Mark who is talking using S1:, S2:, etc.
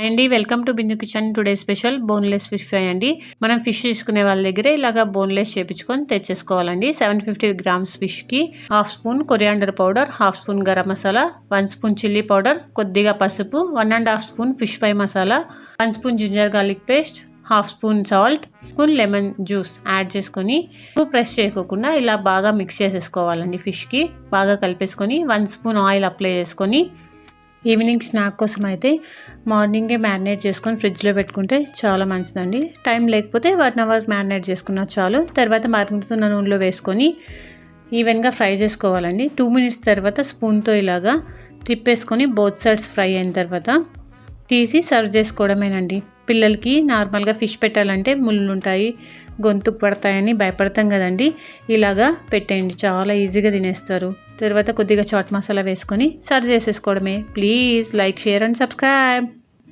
S1: అండి welcome to Bindu kitchen. Today special boneless fish fry అండి. మనం ఫిష్ తీసుకునే వాళ్ళ దగ్గర ఇలాగా బోన్లెస్ చేపించుకొని తెచ్చేసుకోవాలండి. 750 గ్రామ్స్ ఫిష్ కి half spoon coriander powder, half spoon garam masala, 1 spoon chilli powder, కొద్దిగా పసుపు, 1.5 spoon fish fry masala, 1 spoon ginger garlic paste, half spoon salt, spoon lemon juice add చేసుకొని ప్రెస్ చేయకుండా ఇలా బాగా మిక్స్ చేసేసుకోవాలండి. ఫిష్కి బాగా కలిపేసుకొని 1 స్పూన్ ఆయిల్ అప్లై చేసుకొని ఈవినింగ్ స్నాక్ కోసం అయితే మార్నింగే మ్యారినేట్ చేసుకొని ఫ్రిడ్జ్లో పెట్టుకుంటే చాలా మంచిదండి. టైం లేకపోతే 1 అవర్ మ్యారినేట్ చేసుకున్నా చాలు. తర్వాత మరుగుతున్న నూనెలో వేసుకొని ఈవెన్గా ఫ్రై చేసుకోవాలండి. 2 మినిట్స్ తర్వాత స్పూన్తో ఇలాగా తిప్పేసుకొని బోత్ సైడ్స్ ఫ్రై అయిన తర్వాత తీసి సర్వ్ చేసుకోవడమేనండి. పిల్లలకి నార్మల్గా ఫిష్ పెట్టాలంటే ముళ్ళు ఉంటాయి, గొంతుకు పడతాయని భయపడతాం కదండి. ఇలాగా పెట్టేయండి, చాలా ఈజీగా తినేస్తారు. తర్వాత కొద్దిగా చాట్ మసాలా వేసుకొని సర్వ్ చేసేసుకోవడమే. Please like, share and subscribe.